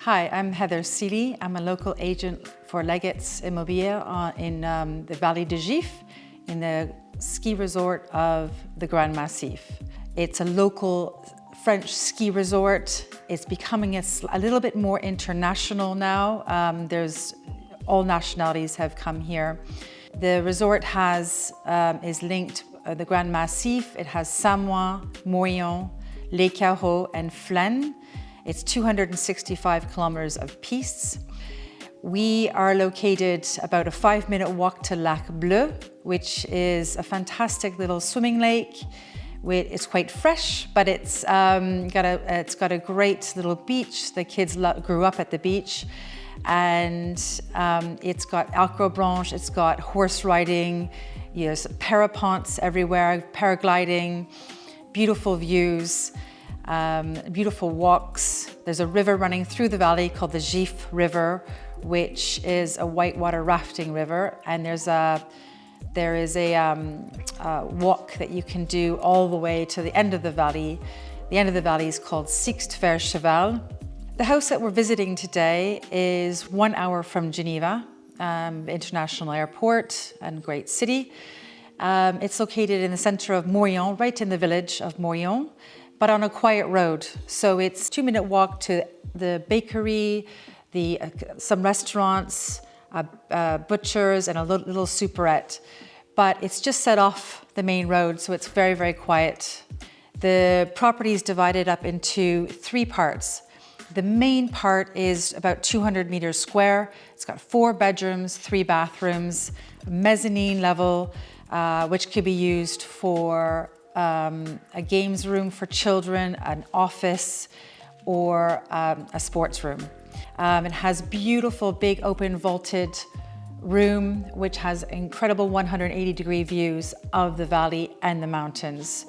Hi, I'm Heather Seeley. I'm a local agent for Leggett Immobilier in the Vallée de Gif, in the ski resort of the Grand Massif. It's a local French ski resort. It's becoming a little bit more international now. All nationalities have come here. The resort is linked the Grand Massif. It has Samoin, Morillon, Les Carreaux, and Flaine. It's 265 kilometers of pistes. We are located about a 5-minute walk to Lac Bleu, which is a fantastic little swimming lake. It's quite fresh, but it's got a great little beach. The kids grew up at the beach, and it's got acrobranche, it's got horse riding, parapentes everywhere, paragliding, beautiful views. Beautiful walks. There's a river running through the valley called the Gif River, which is a whitewater rafting river, and there is a walk that you can do all the way to the end of the valley. The end of the valley is called Sixte Fer Cheval. The house that we're visiting today is 1 hour from Geneva International Airport and great city. It's located in the center of Morillon, right in the village of Morillon, but on a quiet road. So it's a 2-minute walk to the bakery, some restaurants, butchers, and a little superette. But it's just set off the main road, so it's very, very quiet. The property is divided up into 3 parts. The main part is about 200 meters square. It's got 4 bedrooms, 3 bathrooms, a mezzanine level, which could be used for a games room for children, an office, or a sports room. It has beautiful, big, open, vaulted room, which has incredible 180-degree views of the valley and the mountains.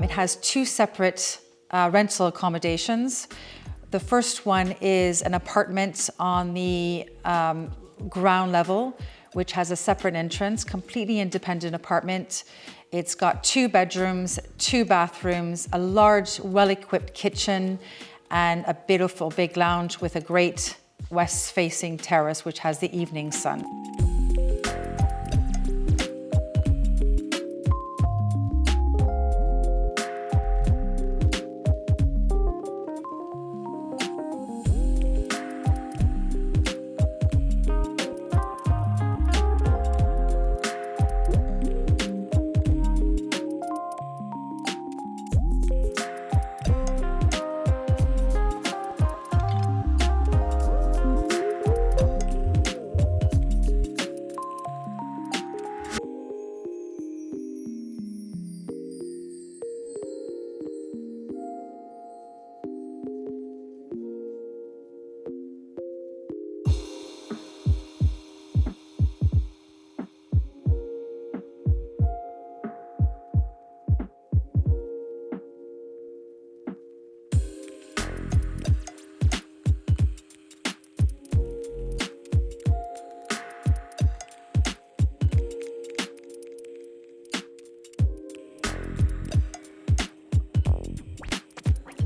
It has 2 separate rental accommodations. The first one is an apartment on the ground level, which has a separate entrance, completely independent apartment. It's got 2 bedrooms, 2 bathrooms, a large, well-equipped kitchen, and a beautiful big lounge with a great west-facing terrace, which has the evening sun.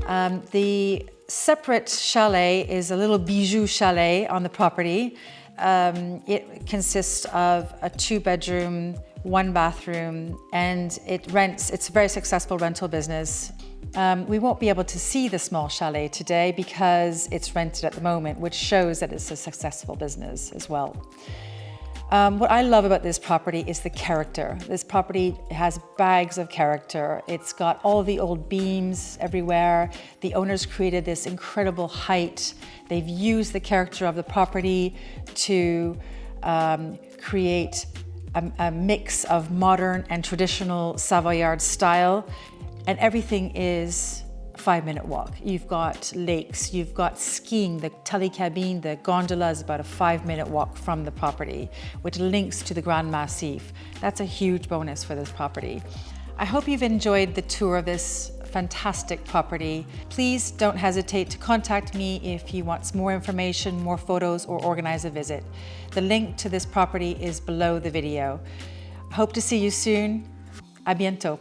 The separate chalet is a little bijou chalet on the property. It consists of a 2-bedroom, 1-bathroom, and it's a very successful rental business. We won't be able to see the small chalet today because it's rented at the moment, which shows that it's a successful business as well. What I love about this property is the character. This property has bags of character. It's got all the old beams everywhere. The owners created this incredible height. They've used the character of the property to create a mix of modern and traditional Savoyard style, and everything is a 5-minute walk. You've got lakes, you've got skiing, the Télécabine, the gondola is about a 5-minute walk from the property, which links to the Grand Massif. That's a huge bonus for this property. I hope you've enjoyed the tour of this fantastic property. Please don't hesitate to contact me if you want more information, more photos, or organize a visit. The link to this property is below the video. Hope to see you soon. À bientôt.